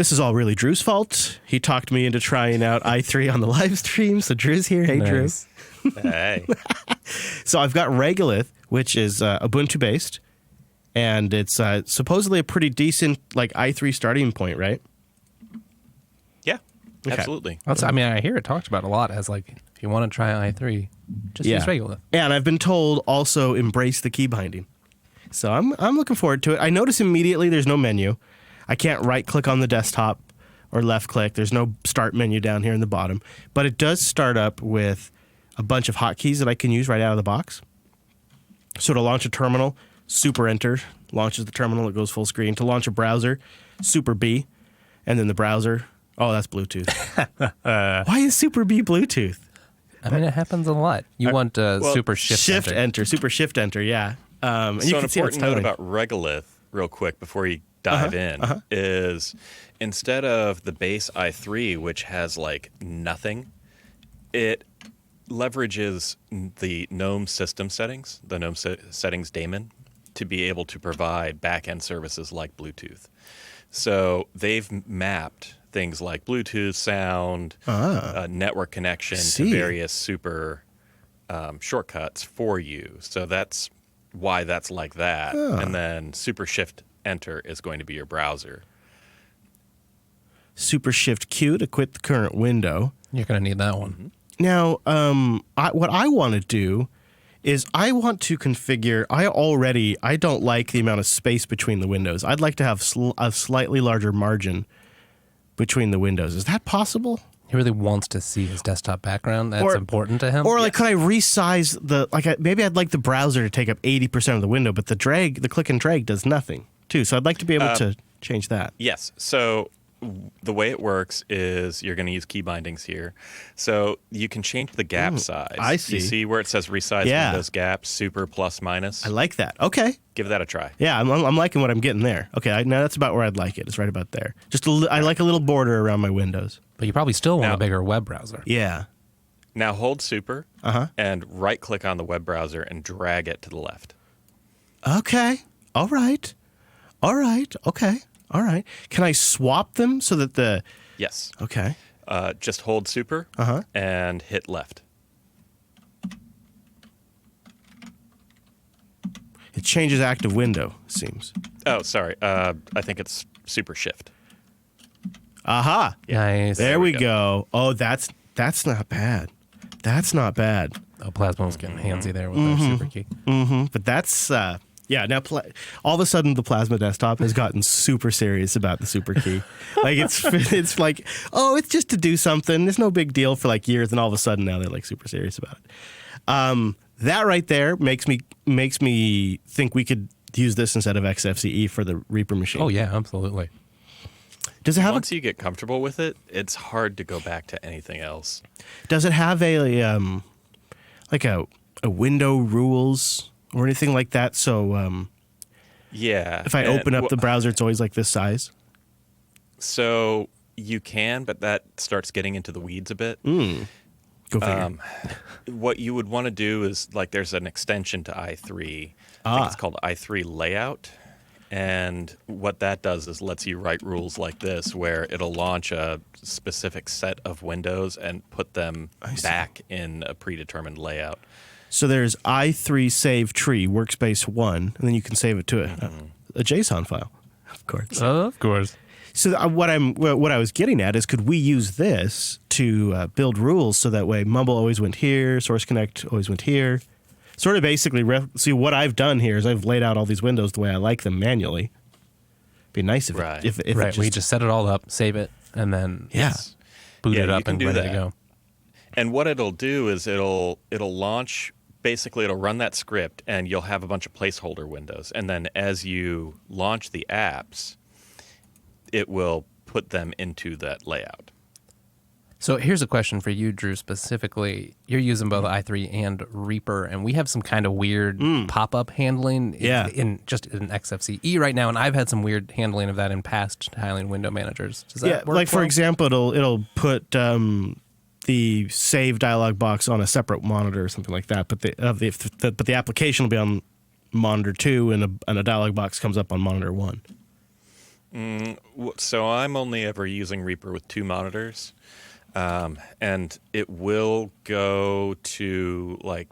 This is all really Drew's fault. He talked me into trying out i3 on the live stream, so Drew's here. Hey, Nice. Drew. Hey. So I've got Regolith, which is Ubuntu-based, and it's supposedly a pretty decent like i3 starting point, right? Yeah, Okay. absolutely. I mean, I hear it talked about a lot as like, if you want to try i3, just use Regolith. And I've been told also embrace the key binding. So I'm looking forward to it. I notice immediately there's no menu. I can't right-click on the desktop or left-click. There's no start menu down here in the bottom. But it does start up with a bunch of hotkeys that I can use right out of the box. So to launch a terminal, Super Enter launches the terminal. It goes full screen. To launch a browser, Super B, and then the browser. Oh, that's Bluetooth. Why is Super B Bluetooth? I mean, it happens a lot. You want Super Shift Enter. Super Shift Enter, yeah. And So you an can see what's important note toning. about Regolith, real quick, before you dive in, is instead of the base i3, which has like nothing, it leverages the GNOME system settings, the GNOME settings daemon, to be able to provide back-end services like Bluetooth. So they've mapped things like Bluetooth, sound, network connection to various super shortcuts for you. So that's why that's like that. And then Super Shift Enter is going to be your browser. Super Shift Q to quit the current window. You're going to need that one. Now, what I want to do is I want to configure. I don't like the amount of space between the windows. I'd like to have a slightly larger margin between the windows. Is that possible? He really wants to see his desktop background. That's important to him. Or like, could I resize maybe I'd like the browser to take up 80% of the window, but the click and drag does nothing too. So I'd like to be able to change that. Yes. So the way it works is you're going to use key bindings here. So you can change the gap size. I see. You see where it says resize Windows gap, super, plus, minus? I like that. Okay. Give that a try. Yeah, I'm liking what I'm getting there. Okay, now that's about where I'd like it. It's right about there. I like a little border around my windows. But you probably still want a bigger web browser. Yeah. Now hold super and right-click on the web browser and drag it to the left. Okay. All right. Okay. All right. Can I swap them so that the... Yes. Okay. Just hold super and hit left. It changes active window, it seems. Oh, sorry. I think it's super shift. Aha. Nice. There we go. Oh, that's not bad. That's not bad. Oh, Plasma was getting handsy there with our super key. But that's... now all of a sudden the Plasma desktop has gotten super serious about the super key. Like it's like, oh, it's just to do something. It's no big deal for like years, and all of a sudden now they're like super serious about it. That right there makes me think we could use this instead of XFCE for the Reaper machine. Oh yeah, absolutely. Does it have Once you get comfortable with it, it's hard to go back to anything else. Does it have a window rules or anything like that? So yeah, if I open up the browser, it's always like this size. So you can, but that starts getting into the weeds a bit. Go figure. What you would want to do is, like, there's an extension to i3. I think it's called i3 Layout. And what that does is lets you write rules like this, where it'll launch a specific set of windows and put them back in a predetermined layout. So there's i3 save tree workspace 1, and then you can save it to a JSON file, of course. Of course. So what I was getting at is, could we use this to build rules so that way Mumble always went here, Source Connect always went here? Sort of basically, see what I've done here is I've laid out all these windows the way I like them manually. Be nice if we just set it all up, save it, and then boot it up and ready to go. And what it'll do is it'll launch. Basically, it'll run that script, and you'll have a bunch of placeholder windows. And then as you launch the apps, it will put them into that layout. So here's a question for you, Drew, specifically. You're using both i3 and Reaper, and we have some kind of weird pop-up handling in XFCE right now, and I've had some weird handling of that in past tiling window managers. Does that work? Like for example, it'll put the save dialog box on a separate monitor or something like that, but the application will be on monitor 2, and a dialog box comes up on monitor 1. So I'm only ever using Reaper with 2 monitors, and it will go to like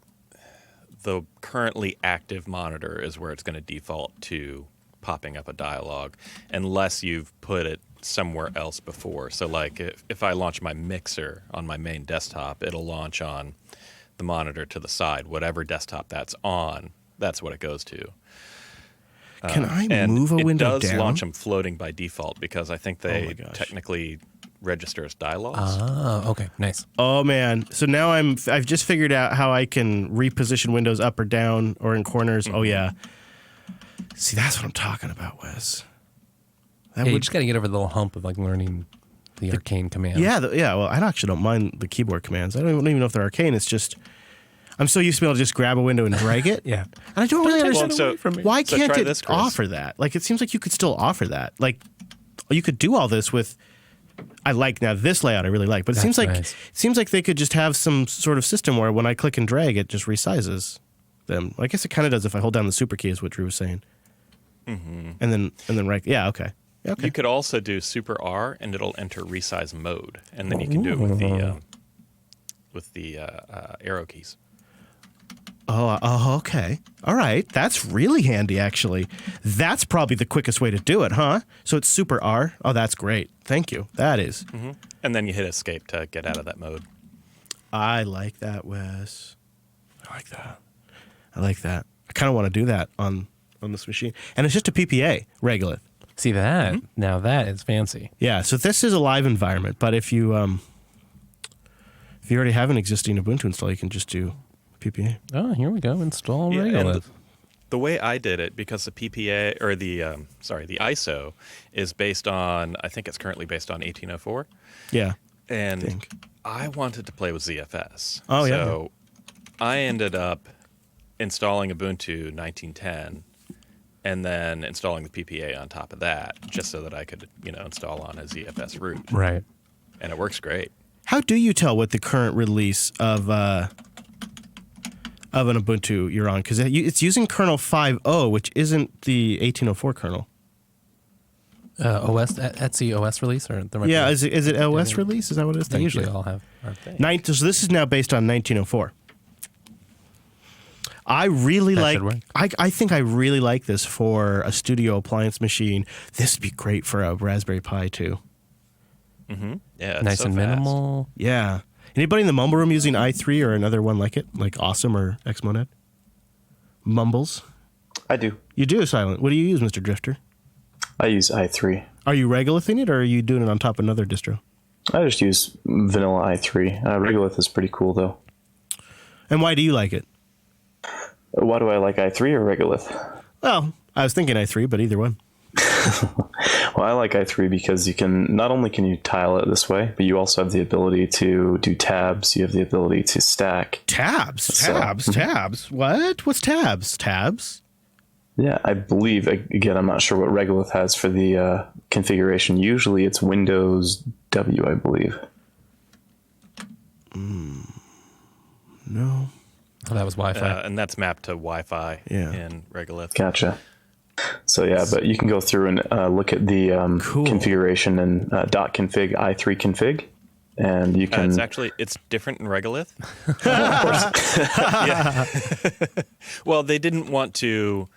the currently active monitor is where it's going to default to popping up a dialog, unless you've put it somewhere else before. So like if I launch my mixer on my main desktop, it'll launch on the monitor to the side. Whatever desktop that's on, that's what it goes to. Can I move a window down? It does launch them floating by default because I think they technically register as dialogues. Oh, okay, nice. Oh man, so now I've just figured out how I can reposition windows up or down or in corners. Oh yeah. See, that's what I'm talking about, Wes. You just got to get over the little hump of like learning the arcane commands. Yeah, well, I actually don't mind the keyboard commands. I don't even know if they're arcane. It's just I'm so used to be able to just grab a window and drag it. Yeah. And I don't really understand why So can't try it this, Chris. offer that? Like, it seems like you could still offer that. Like, you could do all this with. I like now this layout. I really like, but it seems like they could just have some sort of system where when I click and drag, it just resizes them. I guess it kind of does if I hold down the super key, is what Drew was saying. Mm-hmm. And then right. Yeah. Okay. Okay. You could also do Super R, and it'll enter resize mode, and then you can do it with the arrow keys. Oh, okay. All right. That's really handy, actually. That's probably the quickest way to do it, huh? So it's Super R. Oh, that's great. Thank you. That is. Mm-hmm. And then you hit escape to get out of that mode. I like that, Wes. I like that. I kind of want to do that on this machine. And it's just a PPA, Regolith. See that? Mm-hmm. Now that is fancy. Yeah, so this is a live environment, but if you already have an existing Ubuntu install, you can just do PPA. Oh, here we go. Install Regolith. The way I did it, because the PPA or the ISO is based on, I think it's currently based on 1804. Yeah. And I wanted to play with ZFS. Oh, yeah. So I ended up installing Ubuntu 1910 and then installing the PPA on top of that, just so that I could, install on a ZFS root. Right. And it works great. How do you tell what the current release of an Ubuntu you're on? Because it's using kernel 5.0, which isn't the 1804 kernel. OS Etsy OS release or is it OS release? Is that what it is? They usually all have. So this is now based on 1904. I really like. I think I really like this for a studio appliance machine. This would be great for a Raspberry Pi too. Mm-hmm. Yeah, it's nice so and fast. minimal. Yeah. Anybody in the Mumble Room using i3 or another one like it, like Awesome or Xmonad? Mumbles. I do. You do, Silent. What do you use, Mr. Drifter? I use i3. Are you Regolithing it, or are you doing it on top of another distro? I just use vanilla i3. Regolith is pretty cool, though. And why do you like it? Why do I like i3 or Regolith? Well, I was thinking i3, but either one. Well, I like i3 because you can not only can you tile it this way, but you also have the ability to do tabs. You have the ability to stack. Tabs? What? What's tabs? Tabs? Yeah, I believe, again, I'm not sure what Regolith has for the configuration. Usually it's Windows W, I believe. No. Oh, that was Wi-Fi. And that's mapped to Wi-Fi in Regolith. Gotcha. So yeah, but you can go through and look at the configuration and .config i3 config, and you can. It's different in Regolith. Of course. Well, they didn't want to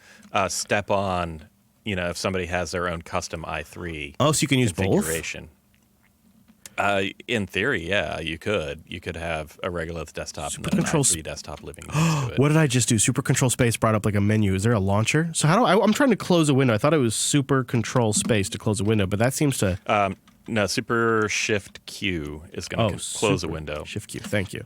step on, if somebody has their own custom i3. Oh, so you can use configuration. In theory, yeah, you could. You could have a Regolith desktop and then an i3 desktop living next to it. What did I just do? Super Control Space brought up like a menu. Is there a launcher? So I'm trying to close a window. I thought it was Super Control Space to close a window, but that seems to... No, Super Shift Q is going to close a window. Shift Q, thank you.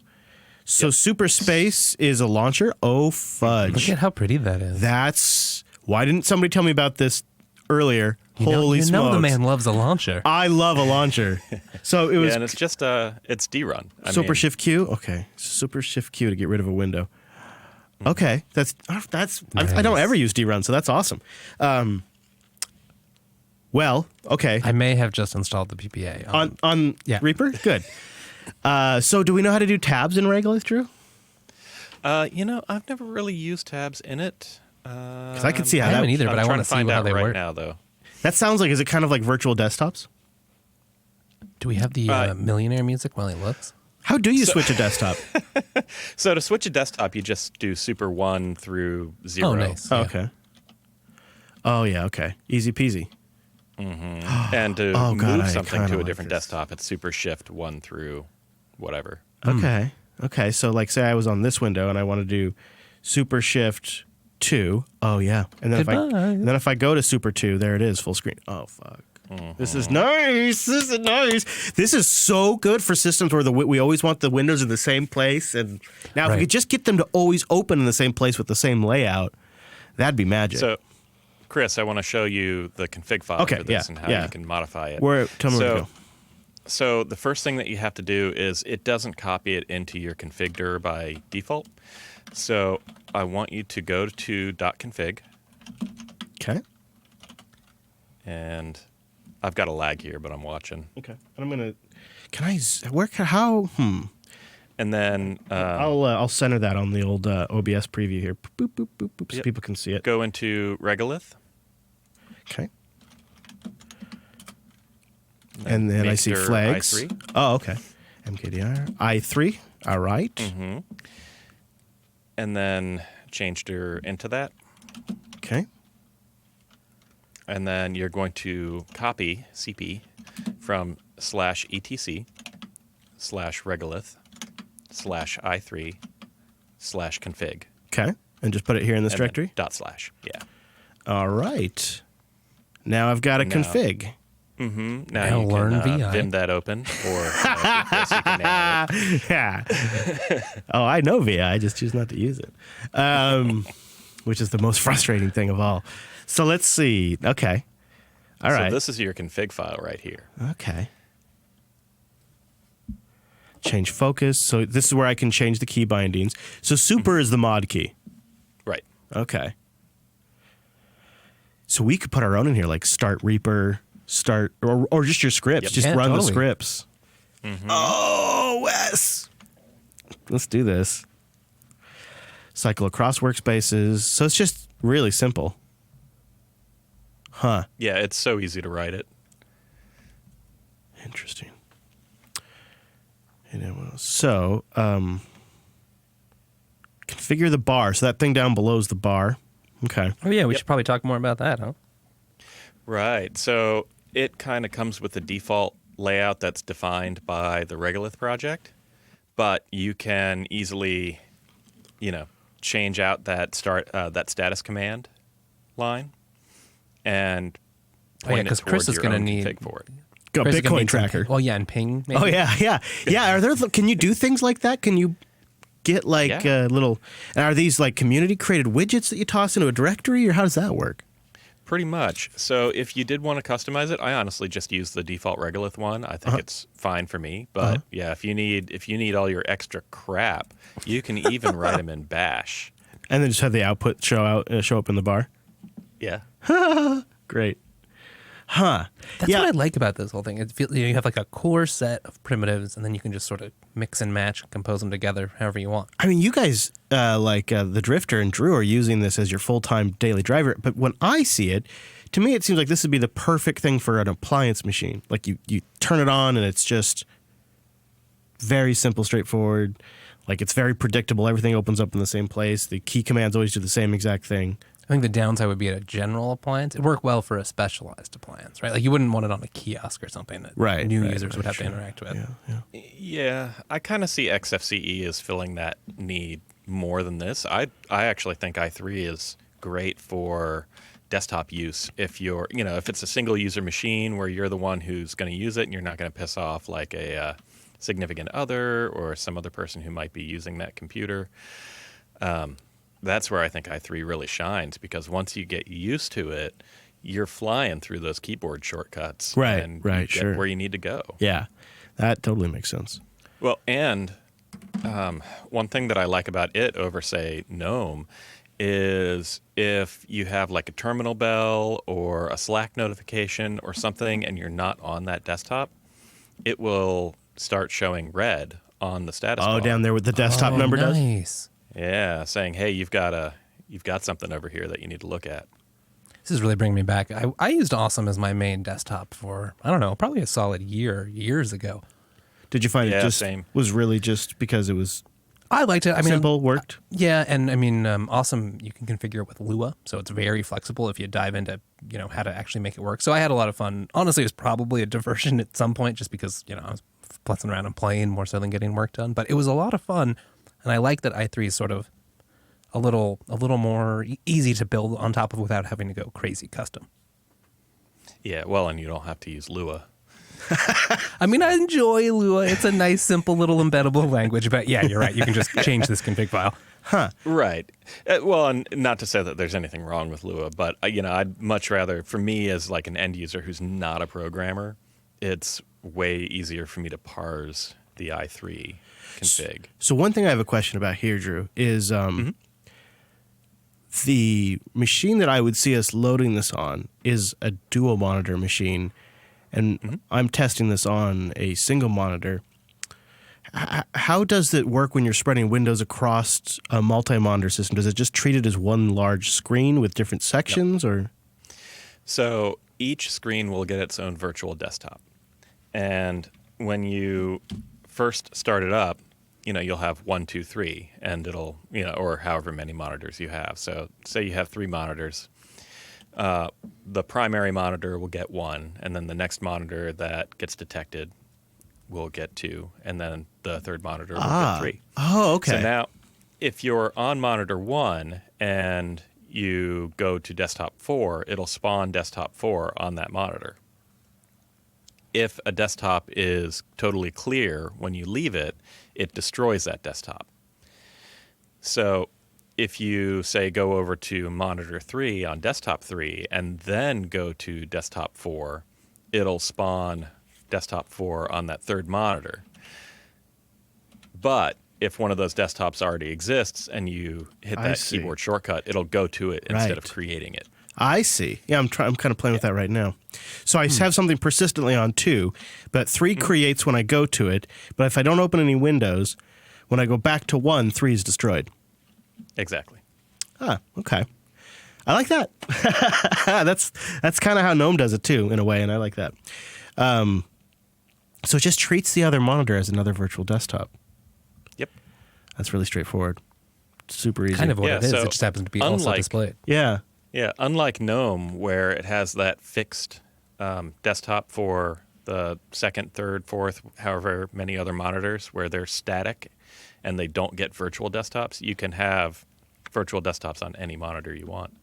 So Super Space is a launcher? Oh, fudge. Look at how pretty that is. Why didn't somebody tell me about this earlier? Holy smokes. You know the man loves a launcher. I love a launcher. So it was... Yeah, and it's just, it's D-Run. Super Shift Q? Okay. Super Shift Q to get rid of a window. Okay. That's nice. I don't ever use D-Run, so that's awesome. Well, okay. I may have just installed the PPA. On Reaper? Good. So do we know how to do tabs in Regolith, Drew? I've never really used tabs in it. Because I could see how I that... haven't either, but I want to to see find how out they right work. now, though. That sounds like, is it kind of like virtual desktops? Do we have the millionaire music while he looks? How do you switch a desktop? So to switch a desktop, you just do super 1 through 0. Oh, nice. Oh, Yeah. okay. Oh, yeah, okay. Easy peasy. And to Oh, God, move I something kinda to a like different this. desktop, it's super shift 1 through whatever. Okay. Okay, so like say I was on this window and I want to do super shift 2. Oh, yeah. And then if I go to super 2, there it is, full screen. Oh, fuck. This is nice. This is nice. This is so good for systems where we always want the windows in the same place. And now, if we could just get them to always open in the same place with the same layout, that'd be magic. So, Chris, I want to show you the config file for this and how you can modify it. Tell me where to go. So the first thing that you have to do is it doesn't copy it into your configure by default. So I want you to go to .config. Okay. And I've got a lag here, but I'm watching. Okay. And I'm gonna. How? And then I'll center that on the old OBS preview here. Boop, boop, boop, boop, so people can see it. Go into Regolith. Okay. And then I see Mixer flags. i3. Oh, okay. MKDR i3. All right. And then changed her into that. Okay. And then you're going to copy CP from /etc /regolith /i3 /config. Okay. And just put it here in this And directory? then /. Yeah. All right. Now I've got a config. Now Now you learn can VI. Vim that open, or with this you can nano it. Yeah. Oh, I know VI. I just choose not to use it, which is the most frustrating thing of all. So let's see. Okay. All right. So this is your config file right here. Okay. Change focus. So this is where I can change the key bindings. So super is the mod key. Right. Okay. So we could put our own in here, like start Reaper, or just your scripts. Yep. Just Yeah, run the totally. scripts. Oh, Wes. Let's do this. Cycle across workspaces. So it's just really simple. Huh. Yeah, it's so easy to write it. Interesting. So, configure the bar. So that thing down below is the bar. Okay. Oh, yeah, we should probably talk more about that, huh? Right. So it kind of comes with the default layout that's defined by the Regolith project, but you can easily, change out that status command line and point it 'cause Chris towards is your gonna own need- config for it. Go Chris is gonna Bitcoin need some tracker. ping. Well, yeah, and ping. Maybe. Oh yeah. Can you do things like that? Can you get like little? And are these like community created widgets that you toss into a directory, or how does that work? Pretty much. So if you did want to customize it, I honestly just use the default Regolith one. I think it's fine for me. But yeah, if you need all your extra crap, you can even write them in Bash. And then just have the output show up in the bar. Yeah. Great. Huh. That's what I like about this whole thing. You have like a core set of primitives, and then you can just sort of mix and match and compose them together however you want. I mean, you guys, the Drifter and Drew, are using this as your full-time daily driver. But when I see it, to me, it seems like this would be the perfect thing for an appliance machine. Like you turn it on, and it's just very simple, straightforward. Like it's very predictable. Everything opens up in the same place. The key commands always do the same exact thing. I think the downside would be at a general appliance. It'd work well for a specialized appliance, right? Like you wouldn't want it on a kiosk or something that new users would have to interact with. Yeah, I kind of see XFCE as filling that need more than this. I actually think i3 is great for desktop use. If you're, if it's a single user machine where you're the one who's going to use it and you're not going to piss off like a significant other or some other person who might be using that computer. That's where I think i3 really shines, because once you get used to it, you're flying through those keyboard shortcuts. Right, and right, you get sure. where you need to go. Yeah, that totally makes sense. Well, and one thing that I like about it over, say, GNOME is if you have like a terminal bell or a Slack notification or something and you're not on that desktop, it will start showing red on the status bar. Oh, down there with the desktop number does? Nice. Yeah, saying, hey, you've got something over here that you need to look at. This is really bringing me back. I used Awesome as my main desktop for, I don't know, probably a solid years ago. Did you find it just same. was really just because it was I liked it. I mean, simple, worked? Yeah, and I mean, Awesome, you can configure it with Lua, so it's very flexible if you dive into, how to actually make it work. So I had a lot of fun. Honestly, it was probably a diversion at some point just because, I was futzing around and playing more so than getting work done. But it was a lot of fun, and I like that i3 is sort of a little more easy to build on top of without having to go crazy custom. Yeah, well, and you don't have to use Lua. I mean, I enjoy Lua. It's a nice, simple little embeddable language. But yeah, you're right. You can just change this config file. Right. Well, and not to say that there's anything wrong with Lua, but I'd much rather, for me as like an end user who's not a programmer, it's way easier for me to parse the i3 config. So one thing I have a question about here, Drew, is the machine that I would see us loading this on is a dual monitor machine, and I'm testing this on a single monitor. How does it work when you're spreading Windows across a multi-monitor system? Does it just treat it as one large screen with different sections, or? So each screen will get its own virtual desktop. And when you first start it up, you'll have 1, 2, 3, and it'll, or however many monitors you have. So say you have 3 monitors. The primary monitor will get 1, and then the next monitor that gets detected will get 2, and then the third monitor will get 3. Oh, okay. So now, if you're on monitor 1 and you go to desktop 4, it'll spawn desktop 4 on that monitor. If a desktop is totally clear when you leave it, it destroys that desktop. So if you, say, go over to monitor 3 on desktop 3 and then go to desktop 4, it'll spawn desktop 4 on that third monitor. But if one of those desktops already exists and you hit that keyboard shortcut, it'll go to it instead of creating it. I see. Yeah, I'm kind of playing with that right now. So I have something persistently on 2, but 3 creates when I go to it. But if I don't open any windows, when I go back to 1, 3 is destroyed. Exactly. Ah, okay. I like that. That's kind of how GNOME does it too, in a way, and I like that. So it just treats the other monitor as another virtual desktop. Yep. That's really straightforward. Super easy. Kind of what it is. So It just happens to be also displayed. Yeah. Yeah, unlike GNOME, where it has that fixed desktop for the second, third, fourth, however many other monitors, where they're static and they don't get virtual desktops, you can have virtual desktops on any monitor you want.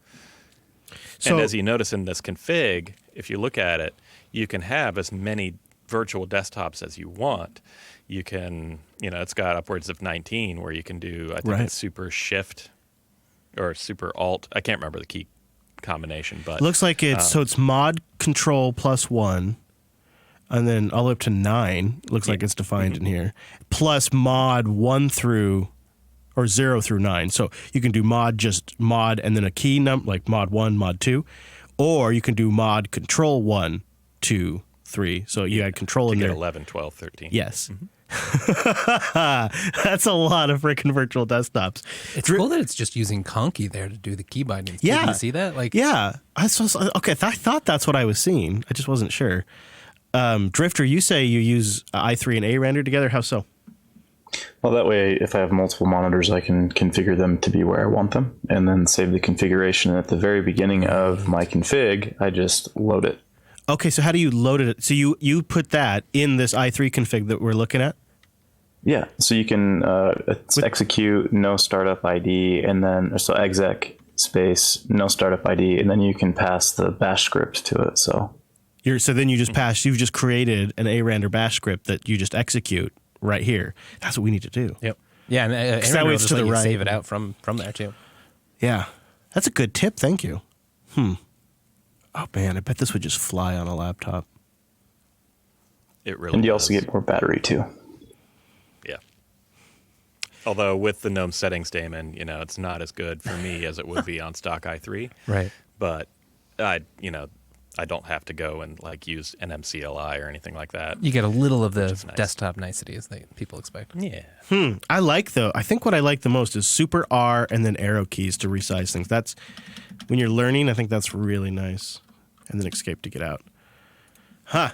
So, and as you notice in this config, if you look at it, you can have as many virtual desktops as you want. You can, it's got upwards of 19 where you can do, I think it's super shift or super alt. I can't remember the key combination, but looks like it's it's mod control +1, and then all the way up to 9. Looks like it's defined in here, plus mod 1 through or 0 through 9. So you can do just mod and then a key number like mod 1, mod 2, or you can do mod control 1, 2, 3. So you add control in there. 11, 12, 13. Yes. That's a lot of freaking virtual desktops. It's cool that it's just using Conky there to do the key bindings. Yeah. Did you see that? Yeah. I thought that's what I was seeing. I just wasn't sure. Drifter, you say you use i3 and ARender together. How so? Well, that way, if I have multiple monitors, I can configure them to be where I want them and then save the configuration. At the very beginning of my config, I just load it. Okay, so how do you load it? So you put that in this i3 config that we're looking at? Yeah, so you can execute no startup ID and then exec space no startup ID, and then you can pass the bash script to it. So then you just you've just created an ARender bash script that you just execute right here. That's what we need to do. Yep. Yeah, and that way it's to the right. Save it out from there too. Yeah, that's a good tip. Thank you. Oh man, I bet this would just fly on a laptop. It really And you does. also get more battery too. Yeah. Although with the GNOME settings daemon, it's not as good for me as it would be on stock i3. Right. But I don't have to go and like use an MCLI or anything like that. You get a little of the is nice. desktop niceties that people expect. Yeah. I think what I like the most is super R and then arrow keys to resize things. That's when you're learning, I think that's really nice. And then escape to get out. Huh.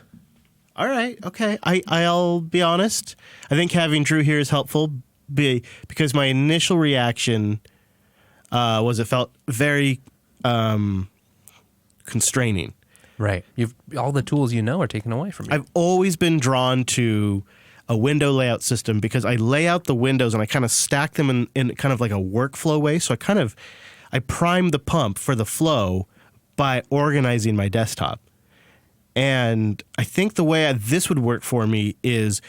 All right. Okay. I'll be honest. I think having Drew here is helpful because my initial reaction was it felt very constraining. Right. All the tools are taken away from you. I've always been drawn to a window layout system because I lay out the windows and I kind of stack them in kind of like a workflow way. So I prime the pump for the flow by organizing my desktop. And I think the way this would work for me is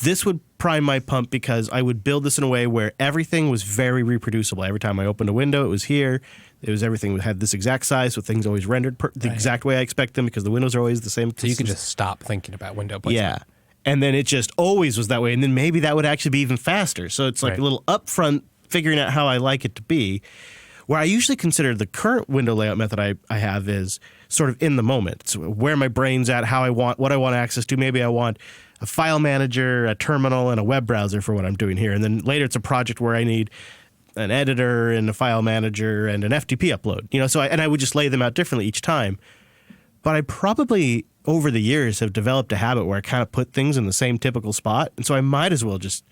this would prime my pump because I would build this in a way where everything was very reproducible. Every time I opened a window, it was here. Everything had this exact size, so things always rendered the exact way I expect them because the windows are always the same. So you can just stop thinking about window placement. Yeah. And then it just always was that way. And then maybe that would actually be even faster. So it's like a little upfront figuring out how I like it to be. Where I usually consider the current window layout method I have is sort of in the moment. It's where my brain's at, what I want access to. Maybe I want a file manager, a terminal, and a web browser for what I'm doing here. And then later it's a project where I need an editor and a file manager and an FTP upload. So I would just lay them out differently each time. But I probably over the years have developed a habit where I kind of put things in the same typical spot. And so I might as well just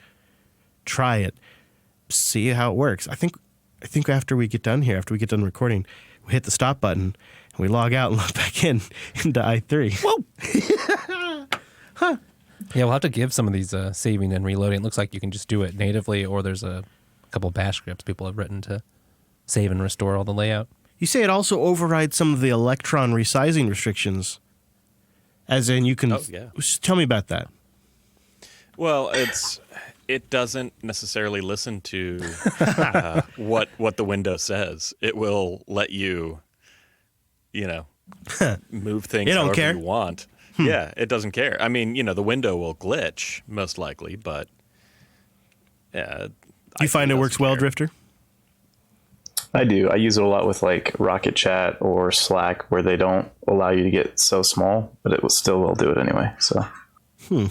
try it, see how it works. I think after we get done recording, we hit the stop button and we log out and log back into i3. Whoa! Huh. Yeah, we'll have to give some of these saving and reloading. It looks like you can just do it natively, or there's a couple bash scripts people have written to save and restore all the layout. You say it also overrides some of the Electron resizing restrictions, as in you can... Oh, yeah. Tell me about that. Well, it doesn't necessarily listen to what the window says. It will let you, move things however you want. Yeah, it doesn't care. I mean, the window will glitch, most likely, but yeah. Do you find it works well, Drifter? I do. I use it a lot with like Rocket Chat or Slack, where they don't allow you to get so small, but it will still do it anyway. So, You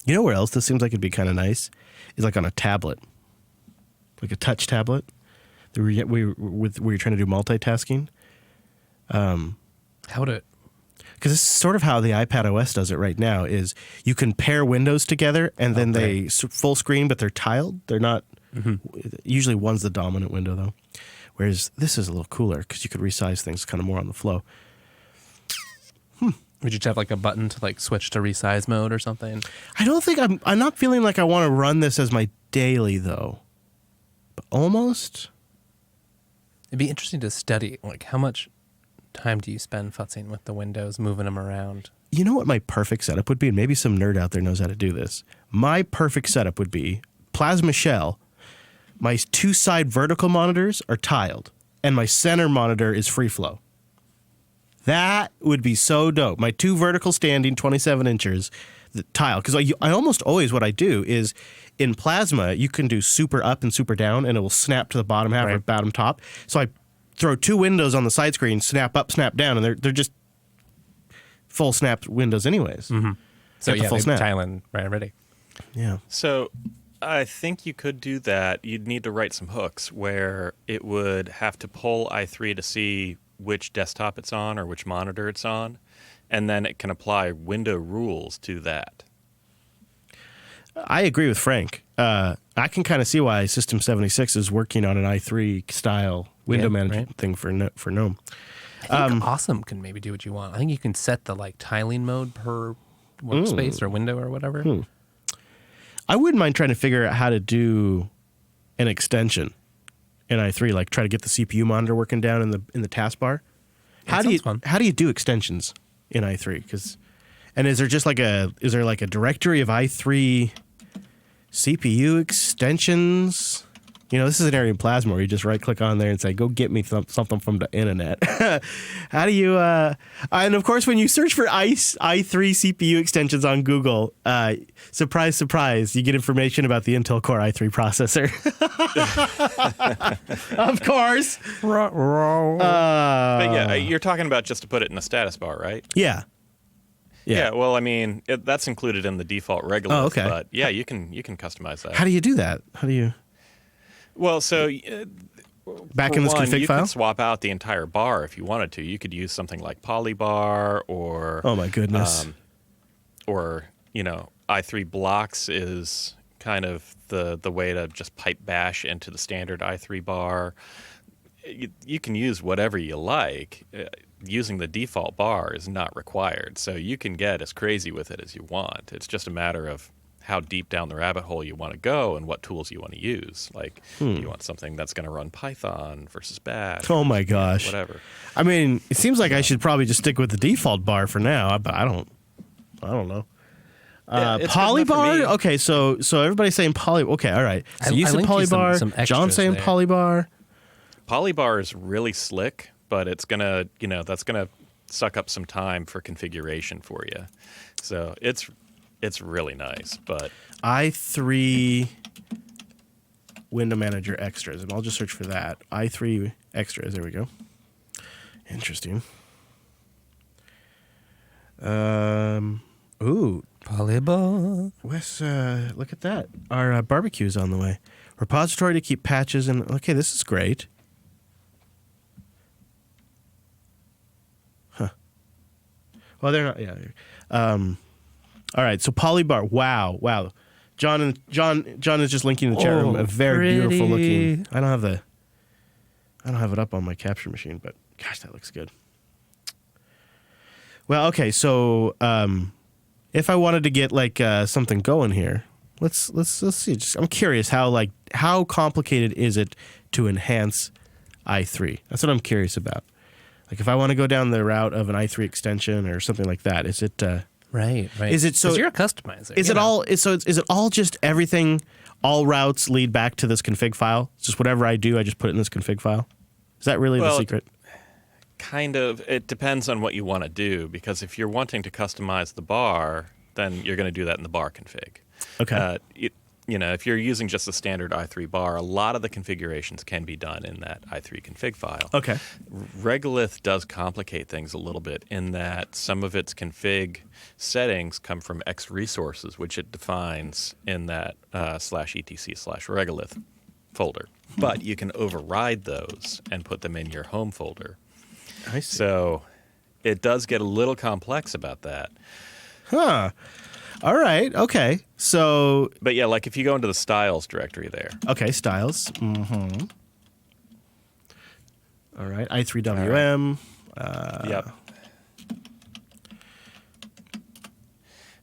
know where else this seems like it'd be kind of nice? Is like on a tablet, like a touch tablet. Where you're trying to do multitasking. How would it? Because this is sort of how the iPad OS does it right now. Is you can pair windows together and then they full screen, but they're tiled. They're not. Usually one's the dominant window though, whereas this is a little cooler because you could resize things kind of more on the flow. Would you just have like a button to like switch to resize mode or something? I don't think I'm not feeling like I want to run this as my daily though, but almost. It'd be interesting to study like how much time do you spend futzing with the windows, moving them around? You know what my perfect setup would be, and maybe some nerd out there knows how to do this. My perfect setup would be plasma shell. My two side vertical monitors are tiled, and my center monitor is free flow. That would be so dope. My two vertical standing 27 inches, the tile. Because I almost always what I do is in plasma, you can do super up and super down, and it will snap to the bottom half or bottom top. So I throw two windows on the side screen, snap up, snap down, and they're just full snap windows anyways. So yeah, full snap. Tiling right ready. Yeah. So I think you could do that. You'd need to write some hooks where it would have to pull i3 to see which desktop it's on or which monitor it's on, and then it can apply window rules to that. I agree with Frank. I can kind of see why System 76 is working on an i3 style window management thing for GNOME. I think Awesome can maybe do what you want. I think you can set the like tiling mode per workspace or window or whatever. I wouldn't mind trying to figure out how to do an extension in i3, like try to get the CPU monitor working down in the taskbar. How do you do extensions in i3? And is there like a directory of i3 CPU extensions? This is an area in Plasma where you just right-click on there and say, go get me something from the internet. How do you... and, of course, when you search for i3 CPU extensions on Google, surprise, surprise, you get information about the Intel Core i3 processor. Of course. But yeah, you're talking about just to put it in a status bar, right? Yeah. Yeah, well, I mean, that's included in the default Regolith. Oh, okay. But yeah, you can customize that. How do you do that? How do you... Well, so Back in this config you file? could swap out the entire bar if you wanted to. You could use something like Polybar or Oh my goodness. or i3 blocks is kind of the way to just pipe bash into the standard i3 bar. You can use whatever you like. Using the default bar is not required, so you can get as crazy with it as you want. It's just a matter of how deep down the rabbit hole you want to go and what tools you want to use. Like, do you want something that's going to run Python versus Bash? Oh my gosh. Whatever. I mean, it seems like I should probably just stick with the default bar for now, but I don't know. Yeah, it's good enough for Polybar? me. Okay, so everybody's saying poly. Okay, all right. So I you said linked you Polybar. some extras John's saying there. Polybar. Polybar is really slick, but it's gonna, that's gonna suck up some time for configuration for you. So it's really nice, but i3 Window Manager extras, and I'll just search for that. i3 extras. There we go. Interesting. Ooh, Polybar. Wes, look at that. Our barbecue's on the way. Repository to keep patches and okay, this is great. Huh. Well, they're not. Yeah. All right. So Polybar. Wow. John is just linking in the chat room. A very beautiful looking. I don't have it up on my capture machine, but gosh, that looks good. Well, okay. So if I wanted to get like something going here, let's see. I'm curious how complicated is it to enhance i3? That's what I'm curious about. Like if I want to go down the route of an i3 extension or something like that, is it Right. Is it so? 'Cause you're a customizer. Is it all? Is it all just everything? All routes lead back to this config file. It's just whatever I do, I just put it in this config file. Is that really the secret? kind of. It depends on what you want to do, because if you're wanting to customize the bar, then you're going to do that in the bar config. Okay. If you're using just the standard i3 bar, a lot of the configurations can be done in that i3 config file. Okay. Regolith does complicate things a little bit in that some of its config settings come from X resources, which it defines in that /etc/regolith folder. But you can override those and put them in your home folder. I see. So it does get a little complex about that. Huh. All right. Okay. So. But yeah, like if you go into the styles directory there. Okay. Styles. Mm-hmm. All right. i3WM. Yep.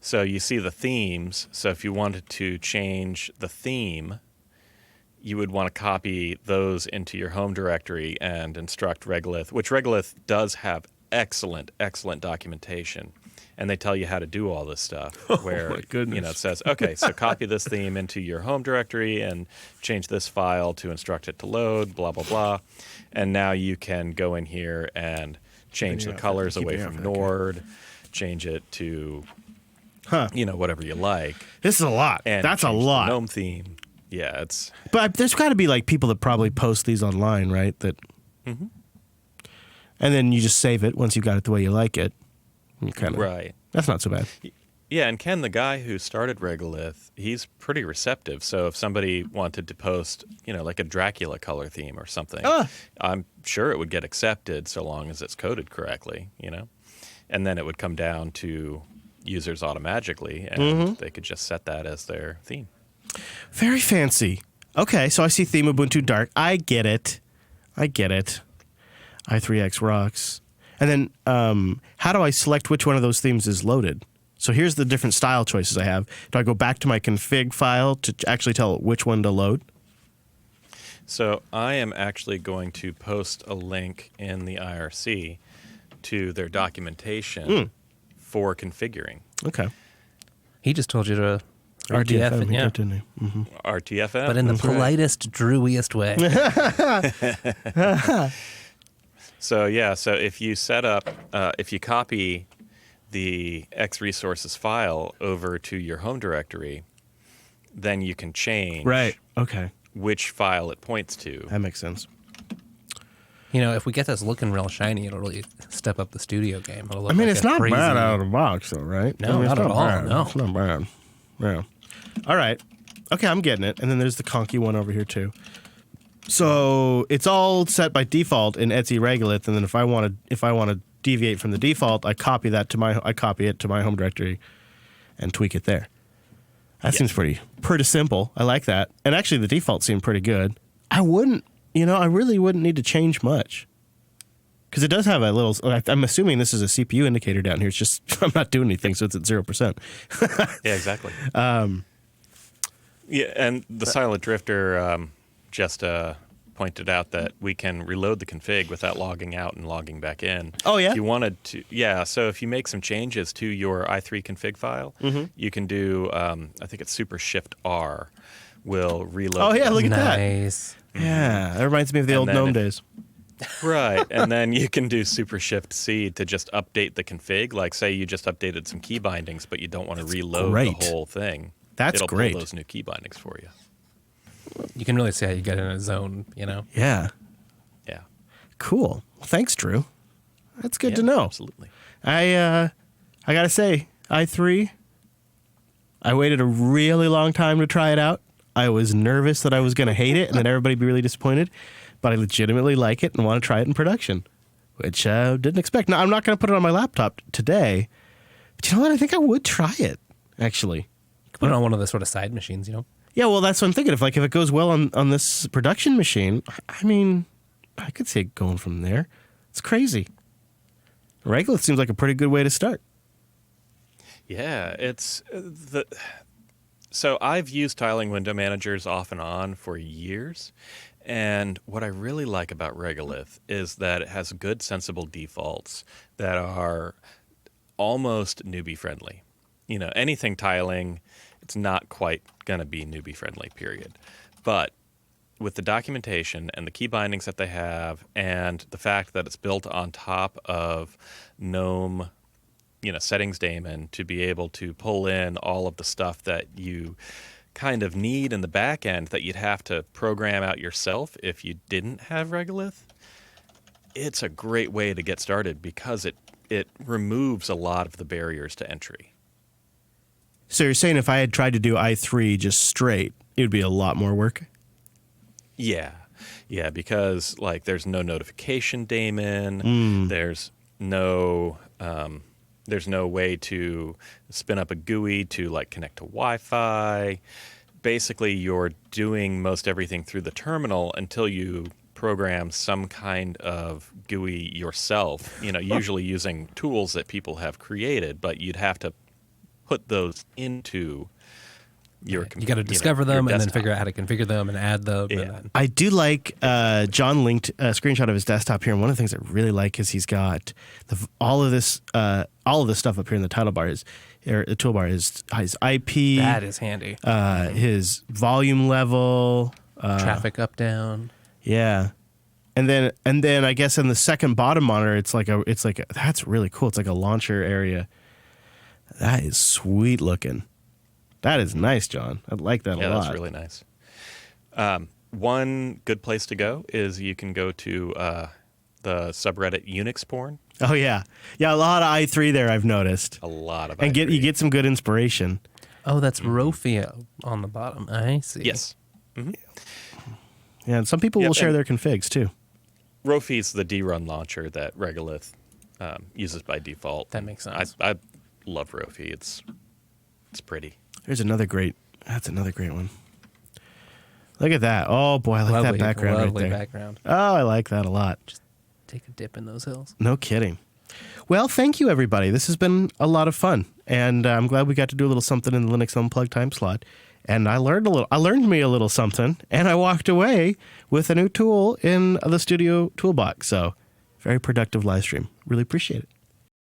So you see the themes. So if you wanted to change the theme, you would want to copy those into your home directory and instruct Regolith, which Regolith does have excellent documentation. And they tell you how to do all this stuff. Where my goodness. it says, okay, so copy this theme into your home directory and change this file to instruct it to load, blah, blah, blah. And now you can go in here and change the colors away from Nord, change it to, whatever you like. This is a lot. And That's a change the lot. GNOME theme. Yeah, it's. But there's got to be like people that probably post these online, right? That. Mm-hmm. And then you just save it once you've got it the way you like it. Right. That's not so bad. Yeah, and Ken, the guy who started Regolith, he's pretty receptive. So if somebody wanted to post, like a Dracula color theme or something, I'm sure it would get accepted so long as it's coded correctly, And then it would come down to users automatically, and they could just set that as their theme. Very fancy. Okay, so I see theme Ubuntu Dark. I get it. i3X rocks. And then how do I select which one of those themes is loaded? So here's the different style choices I have. Do I go back to my config file to actually tell it which one to load? So I am actually going to post a link in the IRC to their documentation for configuring. Okay. He just told you to RTFM, yeah. didn't he? Mm-hmm. RTFM. But in the politest, drewiest way. So if you set up, if you copy the X resources file over to your home directory, then you can change which file it points to. That makes sense. You know, if we get this looking real shiny, it'll really step up the studio game. It'll look I mean, like it's a not crazy... bad out of the box, though, right? No, it's not at all, bad. no. It's not bad. Yeah. All right. Okay, I'm getting it. And then there's the conky one over here, too. So it's all set by default in Etsy Regolith, and then if I want to deviate from the default, I copy it to my home directory and tweak it there. That seems pretty simple. I like that. And actually, the default seemed pretty good. I really wouldn't need to change much. Because it does have a little, I'm assuming this is a CPU indicator down here. It's just, I'm not doing anything, so it's at 0%. Yeah, exactly. Yeah, and the Silent Drifter just pointed out that we can reload the config without logging out and logging back in. Oh, yeah? If you wanted to, so if you make some changes to your i3 config file, you can do, I think it's Super Shift R will reload. Oh, yeah, look at that. Nice. Yeah, that reminds me of the old GNOME days. Right, and then you can do Super Shift C to just update the config. Like, say you just updated some key bindings, but you don't want to reload the whole thing. It'll pull those new key bindings for you. You can really see how you get in a zone, you know? Yeah. Yeah. Cool. Well, thanks, Drew. That's good to know. Absolutely. I got to say, i3, I waited a really long time to try it out. I was nervous that I was going to hate it and that everybody would be really disappointed. But I legitimately like it and want to try it in production, which I didn't expect. Now, I'm not going to put it on my laptop today, but you know what? I think I would try it, actually. Put it on one of the sort of side machines, you know? Yeah, well, that's what I'm thinking. If it goes well on this production machine, I mean, I could see it going from there. It's crazy. Regolith seems like a pretty good way to start. Yeah, it's So I've used tiling window managers off and on for years. And what I really like about Regolith is that it has good, sensible defaults that are almost newbie-friendly. You know, anything tiling, it's not quite going to be newbie-friendly, period. But with the documentation and the key bindings that they have and the fact that it's built on top of GNOME, settings daemon to be able to pull in all of the stuff that you kind of need in the back end that you'd have to program out yourself if you didn't have Regolith, it's a great way to get started because it removes a lot of the barriers to entry. So you're saying if I had tried to do i3 just straight, it would be a lot more work? Yeah, because there's no notification daemon, there's no way to spin up a GUI to connect to Wi-Fi. Basically, you're doing most everything through the terminal until you program some kind of GUI yourself, usually using tools that people have created, but you'd have to put those into your computer. You got to discover them and then figure out how to configure them and add them. Yeah. And then... I do like John linked a screenshot of his desktop here, and one of the things I really like is he's got all of this stuff up here in the title bar the toolbar is his IP. That is handy. His volume level, traffic up down. Yeah, and then I guess in the second bottom monitor, it's like that's really cool. It's like a launcher area. That is sweet looking. That is nice, John. I like that a lot. Yeah, that's really nice. One good place to go is you can go to the subreddit Unix porn. Oh yeah, a lot of i3 there. I've noticed A lot of and i3. you get some good inspiration. Oh, that's Rofi on the bottom. I see. Yes. Mm-hmm. Yeah, and some people will share their configs too. Rofi's the drun launcher that Regolith uses by default. That makes sense. I love Rofi. It's pretty. That's another great one. Look at that. Oh boy, I like that background right there. Background. Oh, I like that a lot. Just take a dip in those hills. No kidding. Well, thank you, everybody. This has been a lot of fun, and I'm glad we got to do a little something in the Linux Unplugged time slot. And I learned me a little something, and I walked away with a new tool in the studio toolbox. So, very productive live stream. Really appreciate it.